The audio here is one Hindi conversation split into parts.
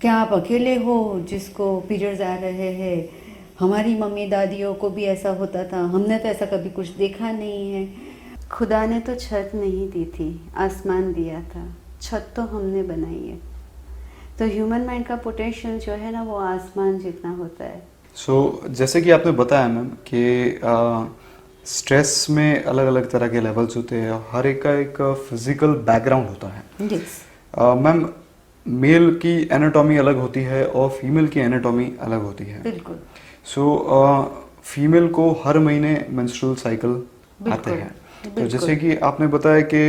क्या आप अकेले हो जिसको पीरियड्स आ रहे हैं? हमारी मम्मी दादियों को भी ऐसा होता था, हमने तो ऐसा कभी कुछ देखा नहीं है। खुदा ने तो छत नहीं दी थी, आसमान दिया था, छत तो हमने बनाई है। तो ह्यूमन माइंड का पोटेंशियल जो है ना, वो आसमान जितना होता है। जैसे कि आपने बताया मैम कि स्ट्रेस में अलग अलग तरह के लेवल्स होते हैं, हर एक का एक फिजिकल बैकग्राउंड होता है। यस। मैम, मेल की एनाटॉमी अलग होती है और फीमेल की एनाटॉमी अलग होती है। बिल्कुल। सो फीमेल को हर महीने मेंस्ट्रुअल साइकिल आते बिल्कुल। हैं। तो जैसे बिल्कुल। कि आपने बताया कि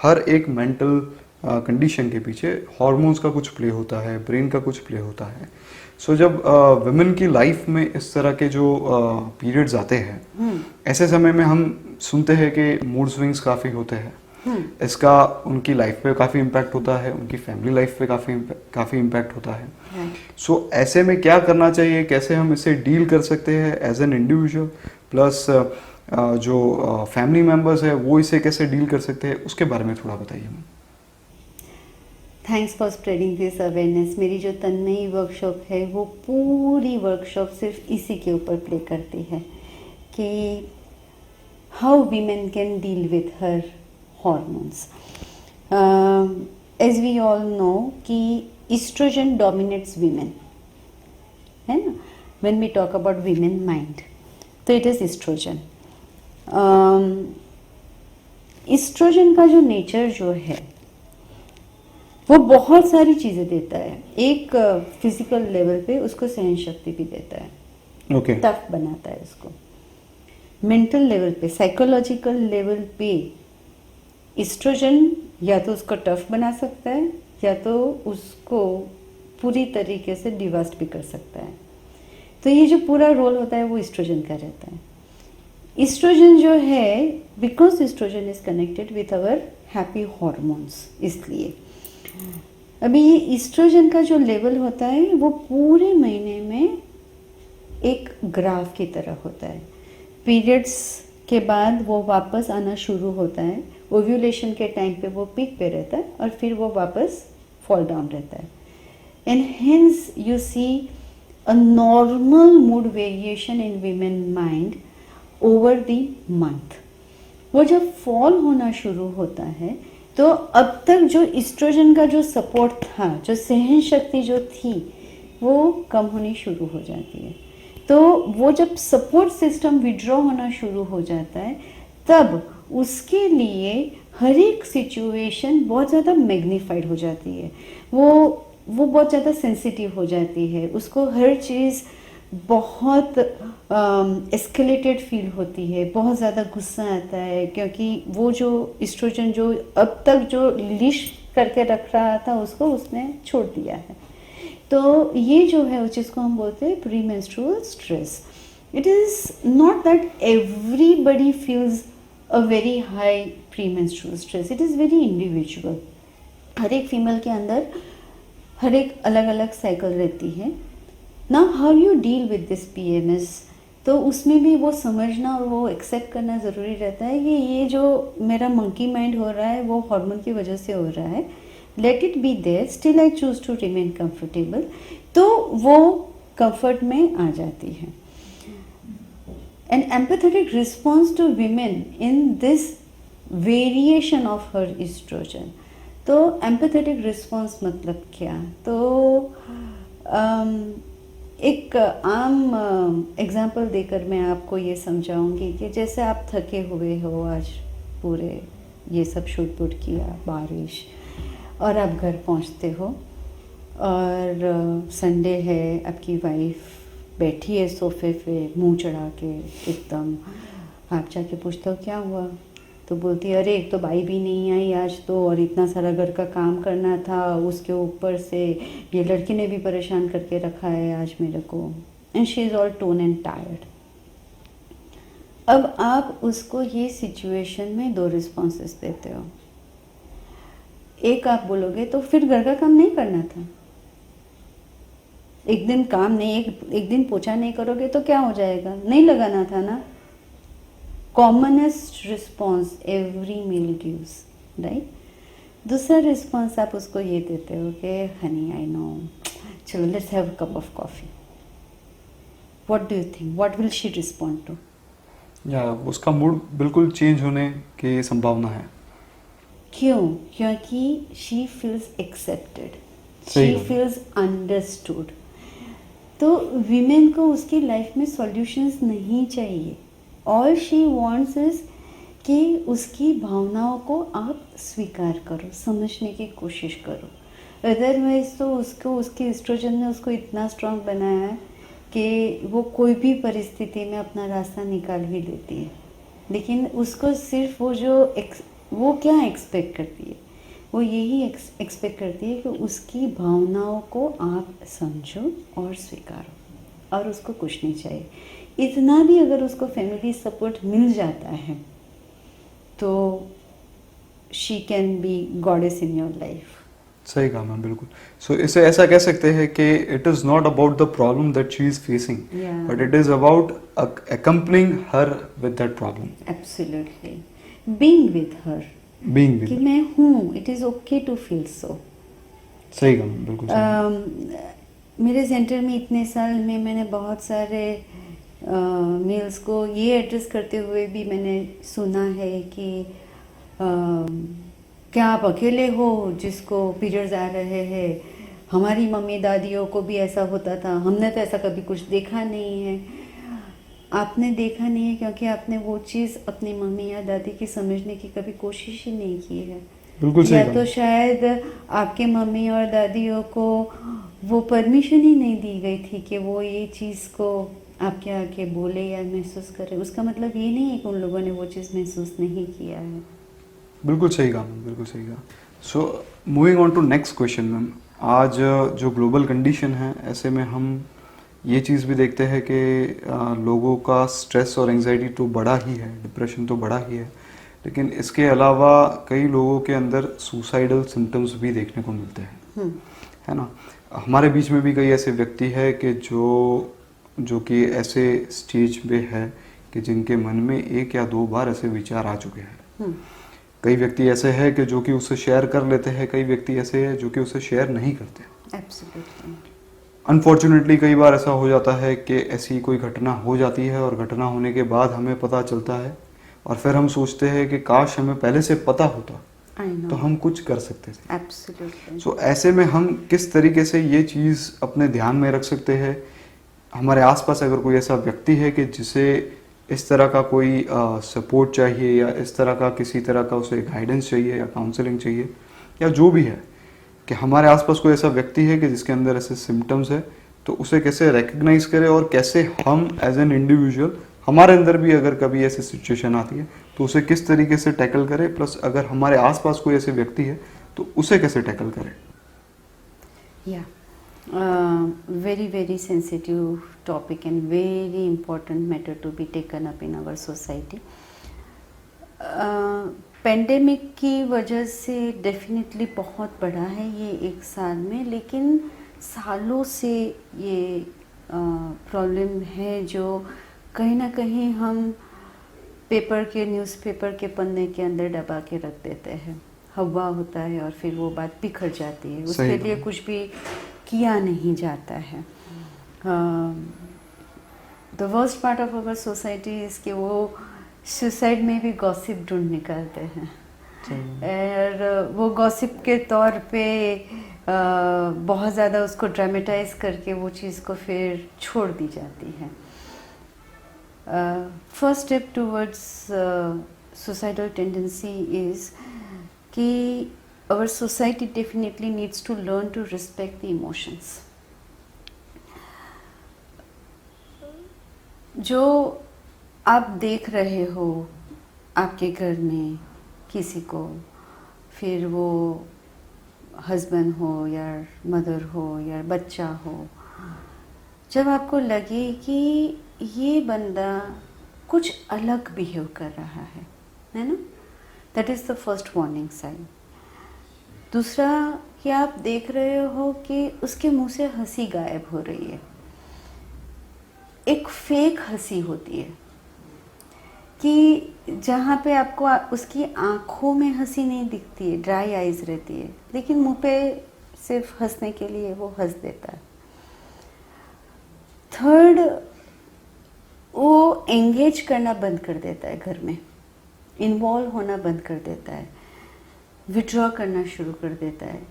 हर एक मेंटल कंडीशन के पीछे हॉर्मोन्स का कुछ प्ले होता है, ब्रेन का कुछ प्ले होता है। जब वुमेन की लाइफ में इस तरह के जो पीरियड्स आते हैं, ऐसे समय में हम सुनते हैं कि मूड स्विंग्स काफ़ी होते हैं। इसका उनकी लाइफ पे काफ़ी इम्पैक्ट होता है, उनकी फैमिली लाइफ पे काफ़ी इम्पैक्ट होता है। ऐसे में क्या करना चाहिए, कैसे हम इसे डील कर सकते हैं एज एन इंडिविजुअल, प्लस जो फैमिली मेम्बर्स है वो इसे कैसे डील कर सकते हैं, उसके बारे में थोड़ा बताइए। Thanks for spreading this awareness. मेरी जो तन्मयी वर्कशॉप है वो पूरी वर्कशॉप सिर्फ इसी के ऊपर प्ले करती है कि how women can deal with her hormones. As we all know कि ईस्ट्रोजन डोमिनेट्स वीमेन, है ना। When we talk about women mind, तो इट इज ईस्ट्रोजन। ईस्ट्रोजन का जो नेचर जो है वो बहुत सारी चीज़ें देता है। एक फिजिकल लेवल पे उसको सहन शक्ति भी देता है, ओके। टफ बनाता है उसको। मेंटल लेवल पे, साइकोलॉजिकल लेवल पे ईस्ट्रोजन या तो उसको टफ बना सकता है या तो उसको पूरी तरीके से डिवास्ट भी कर सकता है। तो ये जो पूरा रोल होता है वो ईस्ट्रोजन का रहता है। ईस्ट्रोजन जो है, because estrogen is connected with our happy hormones, इसलिए अभी ये ईस्ट्रोजन का जो लेवल होता है वो पूरे महीने में एक ग्राफ की तरह होता है। पीरियड्स के बाद वो वापस आना शुरू होता है, ओव्यूलेशन के टाइम पे वो पीक पे रहता है और फिर वो वापस फॉल डाउन रहता है। And hence you see a normal mood variation in women mind over the month. वो जब फॉल होना शुरू होता है तो अब तक जो ईस्ट्रोजन का जो सपोर्ट था, जो सहन शक्ति जो थी, वो कम होनी शुरू हो जाती है। तो वो जब सपोर्ट सिस्टम विड्रॉ होना शुरू हो जाता है तब उसके लिए हर एक सिचुएशन बहुत ज़्यादा मैग्नीफाइड हो जाती है। वो बहुत ज़्यादा सेंसिटिव हो जाती है, उसको हर चीज़ बहुत एस्केलेटेड फील होती है, बहुत ज़्यादा गुस्सा आता है, क्योंकि वो जो ईस्ट्रोजन जो अब तक जो लीश करके रख रहा था उसको उसने छोड़ दिया है। तो ये जो है उस चीज़ को हम बोलते हैं pre menstrual stress. It is not that everybody feels a very high pre menstrual stress, it is very individual. हर एक फीमेल के अंदर हर एक अलग अलग साइकिल रहती है ना। How you deal with this PMS, तो उसमें भी वो समझना और वो एक्सेप्ट करना ज़रूरी रहता है कि ये जो मेरा मंकी माइंड हो रहा है वो हार्मोन की वजह से हो रहा है। Let it be there, still I choose to remain comfortable. तो वो कंफर्ट में आ जाती है। An empathetic response to women in this variation of her estrogen. तो एम्पैथेटिक रिस्पॉन्स मतलब क्या? तो एक आम एग्जांपल देकर मैं आपको ये समझाऊंगी कि जैसे आप थके हुए हो, आज पूरे ये सब शूट पुट किया, बारिश, और आप घर पहुंचते हो और संडे है, आपकी वाइफ बैठी है सोफे पे मुंह चढ़ा के एकदम। आप जाके पूछते हो क्या हुआ, तो बोलती है अरे एक तो बाई भी नहीं आई आज तो, और इतना सारा घर का काम करना था, उसके ऊपर से ये लड़की ने भी परेशान करके रखा है आज मेरे को, and she is all tone and tired. अब आप उसको ये सिचुएशन में दो रिस्पॉन्सेस देते हो। एक आप बोलोगे तो फिर घर का काम नहीं करना था, एक दिन काम नहीं, एक दिन पोछा नहीं करोगे तो क्या हो जाएगा, नहीं लगाना था ना। commonest response every male gives, right? दूसरा रिस्पॉन्स आप उसको ये देते हो कि हनी आई नो, चलो let's have a cup of coffee, what do you think, what will she respond to? या उसका मूड बिल्कुल चेंज होने की संभावना है। क्यों? क्योंकि शी फील्स एक्सेप्टेड, सही शी बात है। Feels understood. तो वीमेन को उसकी लाइफ में सॉल्यूशंस नहीं चाहिए, ऑल शी वांट्स इज कि उसकी भावनाओं को आप स्वीकार करो, समझने की कोशिश करो। अदरवाइज तो उसको उसके एस्ट्रोजन ने उसको इतना स्ट्रांग बनाया है कि वो कोई भी परिस्थिति में अपना रास्ता निकाल ही लेती है। लेकिन उसको सिर्फ वो क्या एक्सपेक्ट करती है, वो यही एक्सपेक्ट करती है कि उसकी भावनाओं को आप समझो और स्वीकारो, और उसको कुछ नहीं चाहिए। इतना भी अगर उसको फैमिली सपोर्ट मिल जाता है तो she can be goddess in your life. सही कहा मैम, बिल्कुल। सो इसे ऐसा कह सकते हैं कि it is not about the problem that she is facing, Yeah. But it is about accompanying her with that problem, absolutely, being with her, being कि with her। मैं हूँ, it is okay to feel so. सही कहा मैम, बिल्कुल सही। मेरे सेंटर में इतने साल में मैंने बहुत सारे मेल्स को ये एड्रेस करते हुए भी मैंने सुना है कि क्या आप अकेले हो जिसको पीरियड्स आ रहे हैं? हमारी मम्मी दादियों को भी ऐसा होता था, हमने तो ऐसा कभी कुछ देखा नहीं है। आपने देखा नहीं है क्योंकि आपने वो चीज़ अपनी मम्मी या दादी की समझने की कभी कोशिश ही नहीं की है। बिल्कुल सही या कहा। तो शायद आपके मम्मी और दादियों को वो परमिशन ही नहीं दी गई थी कि वो ये चीज़ को आपके आके बोले या महसूस करे। उसका मतलब ये नहीं है कि उन लोगों ने वो चीज़ महसूस नहीं किया है। बिल्कुल सही कहा मैम, बिल्कुल सही कहा। So moving on to next question ma'am, आज जो ग्लोबल कंडीशन है, ऐसे में हम ये चीज़ भी देखते हैं कि लोगों का स्ट्रेस और एंजाइटी तो बढ़ा ही है, डिप्रेशन तो बढ़ा ही है, लेकिन इसके अलावा कई लोगों के अंदर सुसाइडल सिम्टम्स भी देखने को मिलते हैं, है ना। हमारे बीच में भी कई ऐसे व्यक्ति हैं कि जो कि ऐसे स्टेज पे है कि जिनके मन में एक या दो बार ऐसे विचार आ चुके हैं। कई व्यक्ति ऐसे हैं कि जो कि उससे शेयर कर लेते हैं, कई व्यक्ति ऐसे हैं जो कि उससे शेयर नहीं करते। एब्सोल्युटली। अनफॉर्चुनेटली कई बार ऐसा हो जाता है कि ऐसी कोई घटना हो जाती है और घटना होने के बाद हमें पता चलता है और फिर हम सोचते हैं कि काश हमें पहले से पता होता आई नो। तो हम कुछ कर सकते थे। एब्सोल्युटली। सो ऐसे में हम किस तरीके से ये चीज़ अपने ध्यान में रख सकते हैं? हमारे आसपास अगर कोई ऐसा व्यक्ति है कि जिसे इस तरह का कोई सपोर्ट चाहिए या इस तरह का किसी तरह का उसे गाइडेंस चाहिए या काउंसलिंग चाहिए या जो भी है, कि हमारे आसपास कोई ऐसा व्यक्ति है कि जिसके अंदर ऐसे सिम्टम्स है, तो उसे कैसे रिकग्नाइज करें और कैसे हम एज एन इंडिविजुअल, हमारे अंदर भी अगर कभी ऐसी सिचुएशन आती है तो उसे किस तरीके से टैकल करें, प्लस अगर हमारे आसपास कोई ऐसे व्यक्ति है तो उसे कैसे टैकल करें? Yeah, very sensitive topic and very important matter to be taken up in our society. Pandemic की वजह से डेफिनेटली बहुत बढ़ा है ये एक साल में, लेकिन सालों से ये प्रॉब्लम है जो कहीं ना कहीं हम न्यूज़पेपर के पन्ने के अंदर दबा के रख देते हैं। हवा होता है और फिर वो बात बिखर जाती है, उसके लिए कुछ भी किया नहीं जाता है। The worst part of our society is कि वो सुसाइड में भी गॉसिप ढूंढ निकालते हैं और वो गॉसिप के तौर पे बहुत ज़्यादा उसको ड्रामेटाइज करके वो चीज़ को फिर छोड़ दी जाती है। First step towards suicidal tendency is कि our society definitely needs to learn to respect the emotions. जो आप देख रहे हो आपके घर में किसी को, फिर वो हस्बैंड हो या मदर हो या बच्चा हो, जब आपको लगे कि ये बंदा कुछ अलग बिहेव कर रहा है ना, that is the first warning sign. दूसरा कि आप देख रहे हो कि उसके मुंह से हंसी गायब हो रही है, एक फेक हंसी होती है कि जहाँ पे आपको उसकी आंखों में हंसी नहीं दिखती है, ड्राई आइज रहती है, लेकिन मुंह पे सिर्फ हंसने के लिए वो हंस देता है। थर्ड, वो एंगेज करना बंद कर देता है, घर में इन्वॉल्व होना बंद कर देता है, विड्रॉ करना शुरू कर देता है,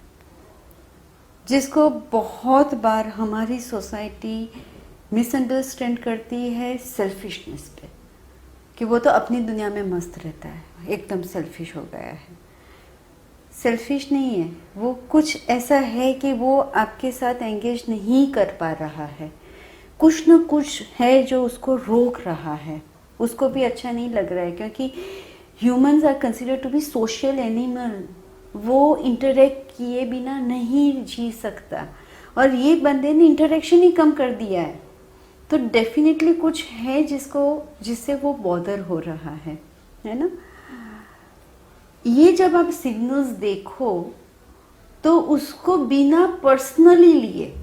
जिसको बहुत बार हमारी सोसाइटी मिसअंडरस्टैंड करती है सेल्फिशनेस पे, कि वो तो अपनी दुनिया में मस्त रहता है, एकदम सेल्फिश हो गया है। सेल्फिश नहीं है वो, कुछ ऐसा है कि वो आपके साथ एंगेज नहीं कर पा रहा है, कुछ न कुछ है जो उसको रोक रहा है, उसको भी अच्छा नहीं लग रहा है, क्योंकि humans are considered to be social animal. वो इंटरेक्ट किए बिना नहीं जी सकता, और ये बंदे ने इंटरेक्शन ही कम कर दिया है, तो डेफिनेटली कुछ है जिससे वो बॉदर हो रहा है ना। ये जब आप सिग्नल्स देखो तो उसको बिना पर्सनली लिए,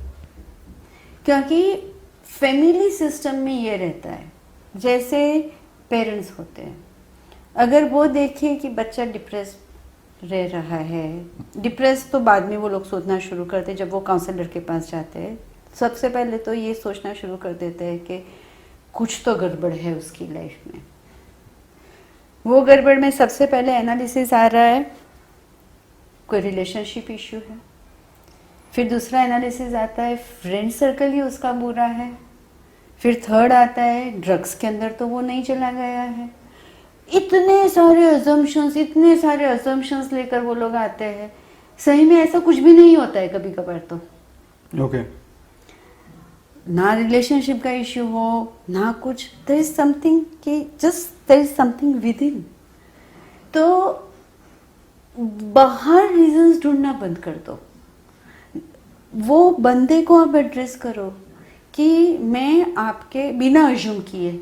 क्योंकि फैमिली सिस्टम में ये रहता है, जैसे पेरेंट्स होते हैं, अगर वो देखें कि बच्चा डिप्रेस रह रहा है, डिप्रेस तो बाद में वो लोग सोचना शुरू करते हैं, जब वो काउंसलर के पास जाते हैं सबसे पहले तो ये सोचना शुरू कर देते हैं कि कुछ तो गड़बड़ है उसकी लाइफ में। वो गड़बड़ में सबसे पहले एनालिसिस आ रहा है कोई रिलेशनशिप इश्यू है, फिर दूसरा एनालिसिस आता है फ्रेंड सर्कल ही उसका बुरा है, फिर थर्ड आता है ड्रग्स के अंदर तो वो नहीं चला गया है। इतने सारे अजम्पशंस लेकर वो लोग आते हैं, सही में ऐसा कुछ भी नहीं होता है कभी कभार तो। ओके ना रिलेशनशिप का इश्यू हो ना कुछ, देयर इज समथिंग कि just there is something within. तो बाहर रीजंस ढूंढना बंद कर दो, वो बंदे को आप एड्रेस करो कि मैं आपके बिना अज्यूम किए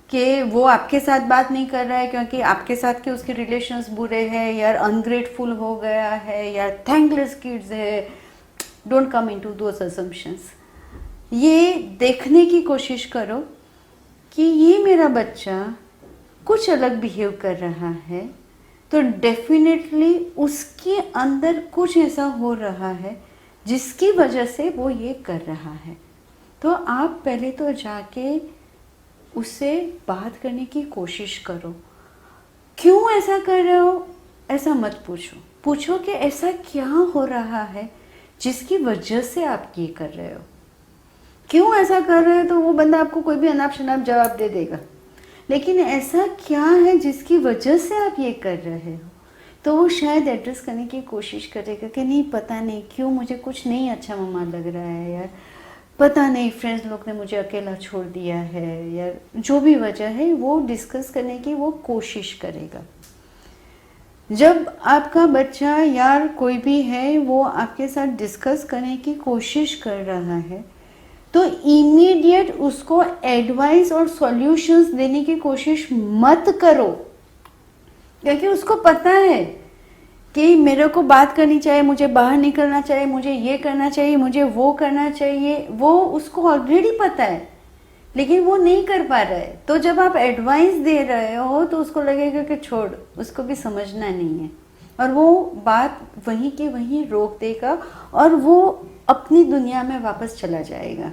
कि वो आपके साथ बात नहीं कर रहा है क्योंकि आपके साथ के उसके रिलेशंस बुरे हैं, या अनग्रेटफुल हो गया है, या थैंकलेस किड्स है। Don't come into those assumptions. ये देखने की कोशिश करो कि ये मेरा बच्चा कुछ अलग बिहेव कर रहा है, तो डेफिनेटली उसके अंदर कुछ ऐसा हो रहा है जिसकी वजह से वो ये कर रहा है। तो आप पहले तो जाके उससे बात करने की कोशिश करो। क्यों ऐसा कर रहे हो ऐसा मत पूछो कि ऐसा क्या हो रहा है जिसकी वजह से आप ये कर रहे हो। क्यों ऐसा कर रहे हो तो वो बंदा आपको कोई भी अनाप शनाप जवाब दे देगा, लेकिन ऐसा क्या है जिसकी वजह से आप ये कर रहे हो, तो वो शायद एड्रेस करने की कोशिश करेगा कि नहीं पता नहीं क्यों मुझे कुछ नहीं अच्छा मम्मा लग रहा है यार, पता नहीं फ्रेंड्स लोग ने मुझे अकेला छोड़ दिया है, या जो भी वजह है वो डिस्कस करने की वो कोशिश करेगा। जब आपका बच्चा यार कोई भी है वो आपके साथ डिस्कस करने की कोशिश कर रहा है, तो इमीडिएट उसको एडवाइस और सॉल्यूशंस देने की कोशिश मत करो, क्योंकि उसको पता है कि मेरे को बात करनी चाहिए, मुझे बाहर निकलना चाहिए, मुझे ये करना चाहिए, मुझे वो करना चाहिए, वो उसको ऑलरेडी पता है, लेकिन वो नहीं कर पा रहा है। तो जब आप एडवाइस दे रहे हो तो उसको लगेगा कि छोड़, उसको भी समझना नहीं है, और वो बात वहीं के वहीं रोक देगा और वो अपनी दुनिया में वापस चला जाएगा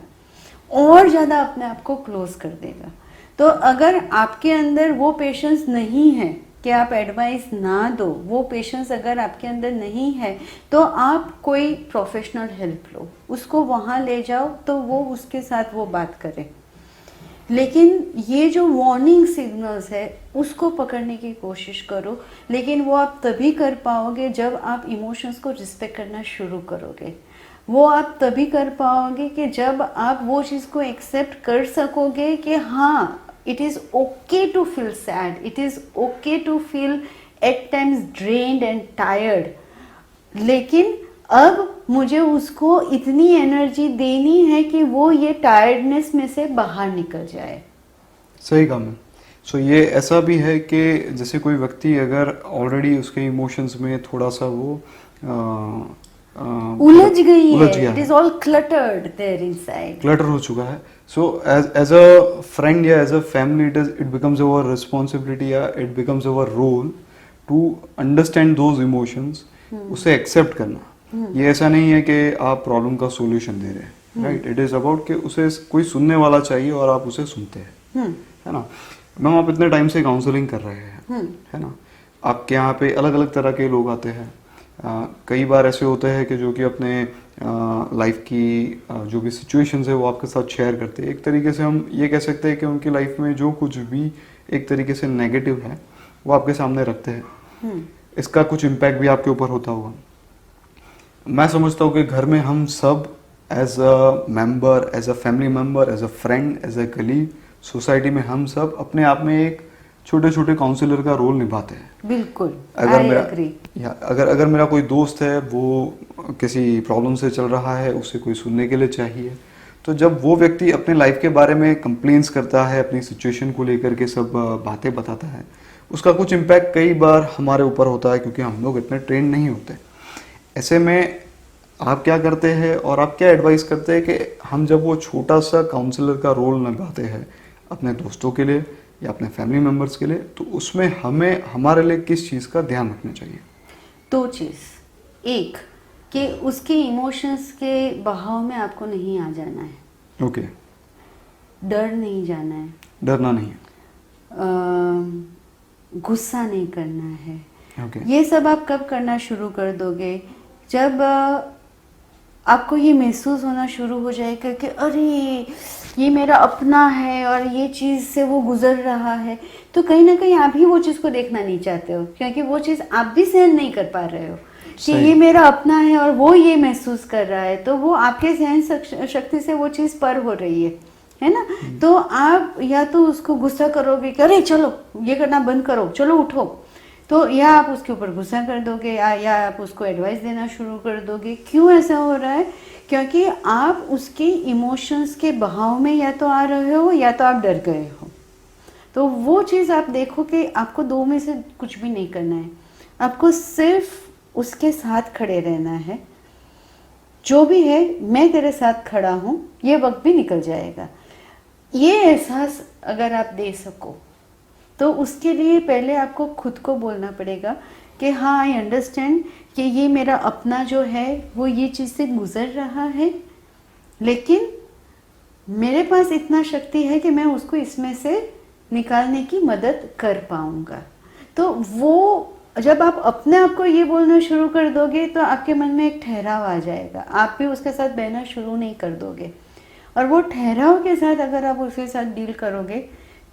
और ज़्यादा अपने आप को क्लोज कर देगा। तो अगर आपके अंदर वो पेशेंस नहीं है कि आप एडवाइस ना दो, वो पेशेंस अगर आपके अंदर नहीं है, तो आप कोई प्रोफेशनल हेल्प लो, उसको वहाँ ले जाओ तो वो उसके साथ वो बात करे। लेकिन ये जो वार्निंग सिग्नल्स है उसको पकड़ने की कोशिश करो, लेकिन वो आप तभी कर पाओगे जब आप इमोशंस को रिस्पेक्ट करना शुरू करोगे। वो आप तभी कर पाओगे कि जब आप वो चीज़ को एक्सेप्ट कर सकोगे कि हाँ, it is okay to feel sad, it is okay to feel at times drained and tired, लेकिन अब मुझे उसको इतनी एनर्जी देनी है कि वो ये टायर्डनेस में से बाहर निकल जाए। सही कहा मैम। सो ये ऐसा भी है कि जैसे कोई व्यक्ति अगर ऑलरेडी उसके इमोशंस में थोड़ा सा वो उलझ गया है, it is all cluttered there inside, clutter हो चुका है, So as a friend या as a family it becomes our responsibility या it becomes our role to understand those emotions, उसे accept करना। ये ऐसा नहीं है कि आप प्रॉब्लम का सॉल्यूशन दे रहे हैं, राइट? इट इज अबाउट कि उसे कोई सुनने वाला चाहिए और आप उसे सुनते हैं, है ना? मैम आप इतने टाइम से काउंसलिंग कर रहे हैं, है ना? आपके यहाँ पे अलग अलग तरह के लोग आते हैं। कई बार ऐसे होते हैं कि जो कि अपने लाइफ की जो भी सिचुएशंस है वो आपके साथ शेयर करते हैं। एक तरीके से हम ये कह सकते हैं कि उनकी लाइफ में जो कुछ भी एक तरीके से नेगेटिव है वो आपके सामने रखते हैं। इसका कुछ इम्पैक्ट भी आपके ऊपर होता होगा। मैं समझता हूँ कि घर में हम सब as a member, as a family member, as a friend, as a colleague, society में हम सब अपने आप में एक छोटे छोटे काउंसलर का रोल निभाते हैं। बिल्कुल, अगर I मेरा agree. या अगर मेरा कोई दोस्त है वो किसी प्रॉब्लम से चल रहा है, उसे कोई सुनने के लिए चाहिए, तो जब वो व्यक्ति अपने लाइफ के बारे में कंप्लेंट्स करता है, अपनी सिचुएशन को लेकर के सब बातें बताता है, उसका कुछ इम्पैक्ट कई बार हमारे ऊपर होता है क्योंकि हम लोग इतने ट्रेन नहीं होते। ऐसे में आप क्या करते हैं और आप क्या एडवाइस करते हैं कि हम जब वो छोटा सा काउंसलर का रोल निभाते हैं अपने दोस्तों के लिए या अपने फैमिली मेम्बर्स के लिए, तो उसमें हमें हमारे लिए किस चीज़ का ध्यान रखना चाहिए? दो चीज़, एक कि उसके इमोशंस के बहाव में आपको नहीं आ जाना है। ओके। डर नहीं जाना है, डरना नहीं है। गुस्सा नहीं करना है। ओके। ये सब आप कब करना शुरू कर दोगे? जब आपको ये महसूस होना शुरू हो जाएगा कि अरे ये मेरा अपना है और ये चीज़ से वो गुजर रहा है, तो कहीं ना कहीं आप ही वो चीज़ को देखना नहीं चाहते हो, क्योंकि वो चीज़ आप भी सहन नहीं कर पा रहे हो कि सही। ये मेरा अपना है और वो ये महसूस कर रहा है, तो वो आपके सहन शक्ति से वो चीज़ पर हो रही है ना? तो आप या तो उसको गुस्सा करोगे कि अरे चलो ये करना बंद करो, चलो उठो, तो या आप उसके ऊपर गुस्सा कर दोगे या आप उसको एडवाइस देना शुरू कर दोगे। क्यों ऐसा हो रहा है? क्योंकि आप उसके इमोशंस के बहाव में या तो आ रहे हो या तो आप डर गए हो। तो वो चीज़ आप देखो कि आपको दो में से कुछ भी नहीं करना है, आपको सिर्फ उसके साथ खड़े रहना है। जो भी है मैं तेरे साथ खड़ा हूँ, ये वक्त भी निकल जाएगा। ये एहसास अगर आप दे सको तो उसके लिए पहले आपको खुद को बोलना पड़ेगा कि हाँ आई अंडरस्टैंड कि ये मेरा अपना जो है वो ये चीज़ से गुजर रहा है, लेकिन मेरे पास इतना शक्ति है कि मैं उसको इसमें से निकालने की मदद कर पाऊँगा। तो वो जब आप अपने आप को ये बोलना शुरू कर दोगे तो आपके मन में एक ठहराव आ जाएगा, आप भी उसके साथ बहना शुरू नहीं कर दोगे, और वो ठहराव के साथ अगर आप उसके साथ डील करोगे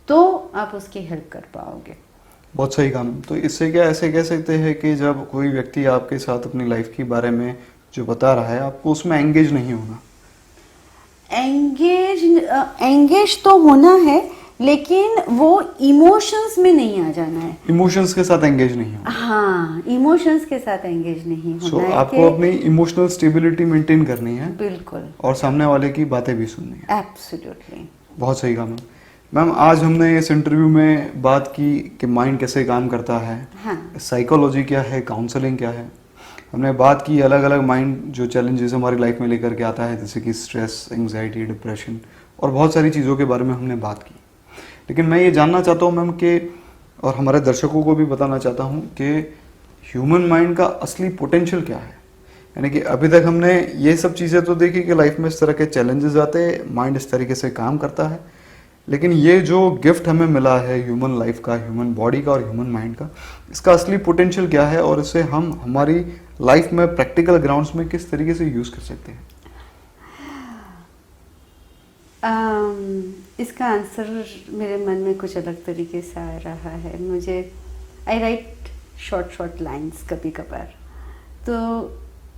तो आप उसकी हेल्प कर पाओगे। बहुत सही काम। तो इससे क्या ऐसे कह सकते हैं कि जब कोई व्यक्ति आपके साथ अपनी लाइफ के बारे में जो बता रहा है, आपको उसमें एंगेज नहीं होना? एंगेज तो होना है, लेकिन वो इमोशंस में नहीं आ जाना है। इमोशंस के साथ एंगेज नहीं होना। हाँ, इमोशंस के साथ एंगेज नहीं होना है। आपको अपनी इमोशनल स्टेबिलिटी मेंटेन करनी है। बिल्कुल। और सामने वाले की बातें भी सुननी है। एब्सोल्युटली। बहुत सही काम है। मैम आज हमने इस इंटरव्यू में बात की कि माइंड कैसे काम करता है, हाँ। साइकोलॉजी क्या है, काउंसलिंग क्या है। हमने बात की अलग अलग माइंड जो चैलेंजेस हमारी लाइफ में लेकर के आता है, जैसे कि स्ट्रेस, एंग्जाइटी, डिप्रेशन और बहुत सारी चीज़ों के बारे में हमने बात की। लेकिन मैं ये जानना चाहता हूँ मैम कि, और हमारे दर्शकों को भी बताना चाहता हूँ कि ह्यूमन माइंड का असली पोटेंशियल क्या है। यानी कि अभी तक हमने ये सब चीज़ें तो देखी कि लाइफ में इस तरह के चैलेंजेस आते हैं, माइंड इस तरीके से काम करता है, लेकिन ये जो गिफ्ट हमें मिला है ह्यूमन लाइफ का, ह्यूमन बॉडी का और ह्यूमन माइंड का, इसका असली पोटेंशियल क्या है और इसे हम हमारी लाइफ में प्रैक्टिकल ग्राउंड्स में किस तरीके से यूज़ कर सकते हैं? इसका आंसर मेरे मन में कुछ अलग तरीके से आ रहा है। मुझे आई राइट शॉर्ट लाइंस कभी कभार। तो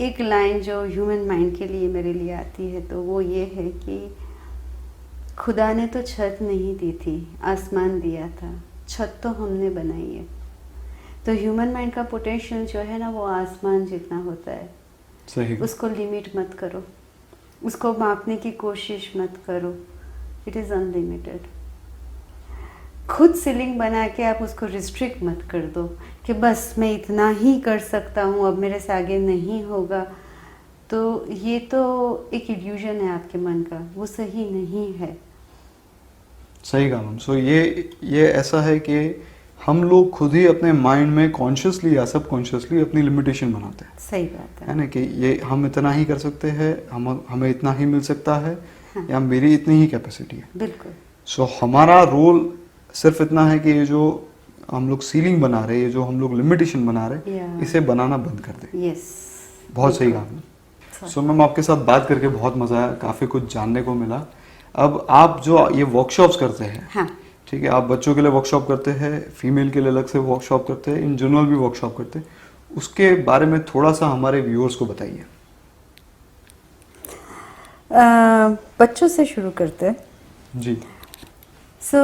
एक लाइन जो ह्यूमन माइंड के लिए मेरे लिए आती है तो वो ये है कि खुदा ने तो छत नहीं दी थी, आसमान दिया था, छत तो हमने बनाई है। तो ह्यूमन माइंड का पोटेंशियल जो है ना वो आसमान जितना होता है। सही। उसको लिमिट मत करो, उसको मापने की कोशिश मत करो, इट इज़ अनलिमिटेड। खुद सीलिंग बना के आप उसको रिस्ट्रिक्ट मत कर दो कि बस मैं इतना ही कर सकता हूँ, अब मेरे से आगे नहीं होगा। तो ये तो एक इल्यूजन है आपके मन का, वो सही नहीं है। सही कहा मैम। सो ये ऐसा है कि हम लोग खुद ही अपने माइंड में कॉन्शियसली या सबकॉन्शियसली अपनी लिमिटेशन बनाते हैं, सही बात है है। ना, कि ये हम इतना ही कर सकते हैं, हमें इतना ही मिल सकता है, हाँ। या मेरी इतनी ही कैपेसिटी है। बिल्कुल। सो हमारा रोल सिर्फ इतना है कि ये जो हम लोग सीलिंग बना रहे हैं, ये जो हम लोग लिमिटेशन बना रहे हैं, Yeah. इसे बनाना बंद कर दें। यस। बहुत सही कहा आपने। सो मैम आपके साथ बात करके बहुत मज़ा आया, काफ़ी कुछ जानने को मिला। अब आप जो ये वर्कशॉप्स करते हैं, हाँ। ठीक है, आप बच्चों के लिए वर्कशॉप करते हैं, फीमेल के लिए अलग से वर्कशॉप करते हैं, इन जनरल भी वर्कशॉप करते हैं, उसके बारे में थोड़ा सा हमारे व्यूअर्स को बताइए। बच्चों से शुरू करते हैं। जी। सो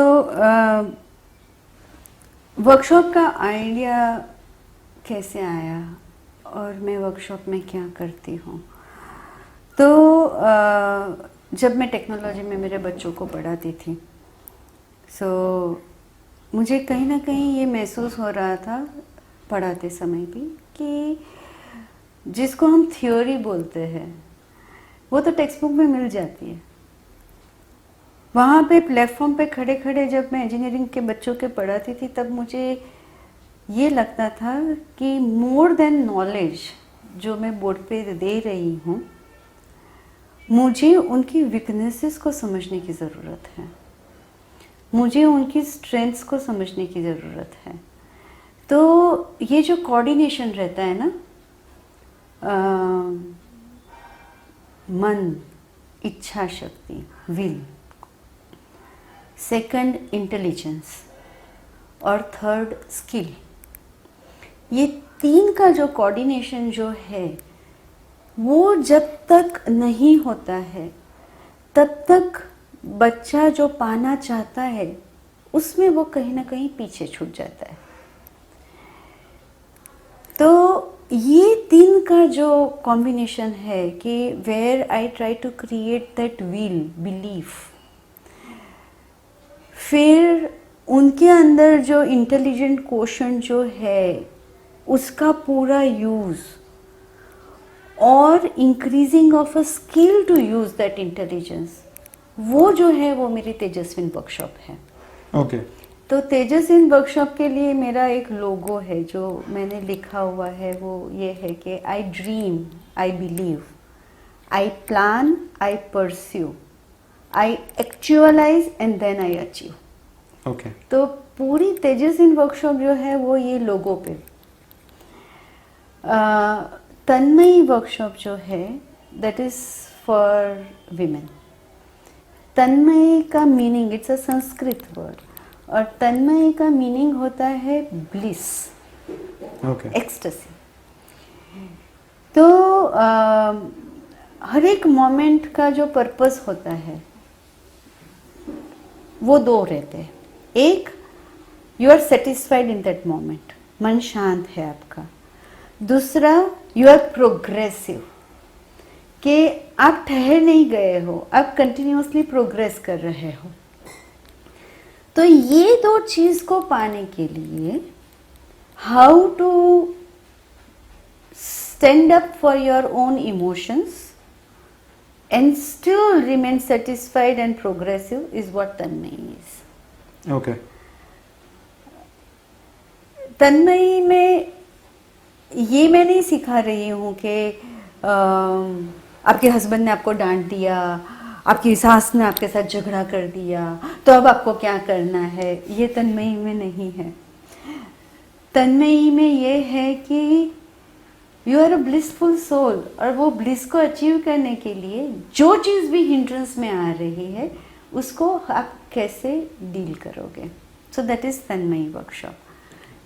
वर्कशॉप का आइडिया कैसे आया और मैं वर्कशॉप में क्या करती हूँ। तो जब मैं टेक्नोलॉजी में मेरे बच्चों को पढ़ाती थी, सो मुझे कहीं ना कहीं ये महसूस हो रहा था पढ़ाते समय भी कि जिसको हम थ्योरी बोलते हैं वो तो टेक्स्ट बुक में मिल जाती है। वहाँ पे प्लेटफॉर्म पे खड़े खड़े जब मैं इंजीनियरिंग के बच्चों के पढ़ाती थी, तब मुझे ये लगता था कि मोर देन नॉलेज जो मैं बोर्ड पे दे रही हूँ, मुझे उनकी वीकनेसेस को समझने की ज़रूरत है, मुझे उनकी स्ट्रेंथ्स को समझने की ज़रूरत है। तो ये जो कोऑर्डिनेशन रहता है ना, मन, इच्छा शक्ति, विल, सेकंड इंटेलिजेंस और थर्ड स्किल, ये तीन का जो कोऑर्डिनेशन जो है वो जब तक नहीं होता है तब तक बच्चा जो पाना चाहता है उसमें वो कहीं ना कहीं पीछे छूट जाता है। तो ये तीन का जो कॉम्बिनेशन है कि where I try to create that will, belief, फिर उनके अंदर जो इंटेलिजेंट क्वोशंट जो है उसका पूरा यूज़ और increasing of a skill to use that intelligence, वो जो है वो मेरी तेजस्विन वर्कशॉप है। ओके। तो तेजस्विन वर्कशॉप के लिए मेरा एक लोगो है जो मैंने लिखा हुआ है, वो ये है कि I dream, I believe, I plan, I pursue, I actualise and then I achieve. Okay. तो पूरी तेजस्विन वर्कशॉप जो है वो ये लोगो पे। तन्मयी वर्कशॉप जो है that is for women. Tanmayi का meaning, it's a Sanskrit word, और तन्मयी का मीनिंग होता है ब्लिस, ओके। एक्सटेसी। तो हर एक मोमेंट का जो पर्पस होता है वो दो रहते हैं। एक, you are satisfied in that moment, मन शांत है आपका। दूसरा, यू आर प्रोग्रेसिव, कि आप ठहर नहीं गए हो, आप कंटिन्यूसली प्रोग्रेस कर रहे हो। तो ये दो चीज को पाने के लिए how to stand up for your own emotions and still remain satisfied and progressive is what Tanmayi is. Okay. Tanmayi में ये मैं नहीं सिखा रही हूँ कि आपके हस्बैंड ने आपको डांट दिया, आपकी सास ने आपके साथ झगड़ा कर दिया, तो अब आपको क्या करना है, ये तन्मयी में नहीं है। तन्मयी में ये है कि you are a blissful soul, और वो ब्लिस को अचीव करने के लिए जो चीज़ भी हिंड्रेंस में आ रही है उसको आप कैसे डील करोगे। So that is Tanmayi workshop.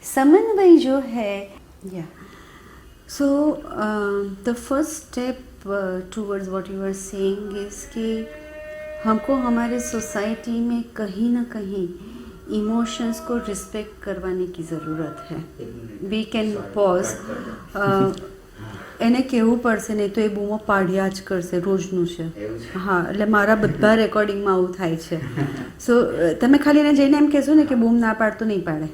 Samanvay जो है, या so the first step towards what you are saying is कि हमको हमारे सोसाइटी में कहीं ना कहीं इमोशंस को रिस्पेक्ट करवाने की ज़रूरत है। वी कैन पॉज એને કહેવું પડશે, નહીં તો એ બૂમો પાડ્યા જ કરશે રોજનું છે. હા, એટલે મારા બધા રેકોર્ડિંગમાં આવું થાય છે. સો તમે ખાલી એને જઈને એમ કહેશો ને કે બૂમ ના પાડતો નહીં પાડે.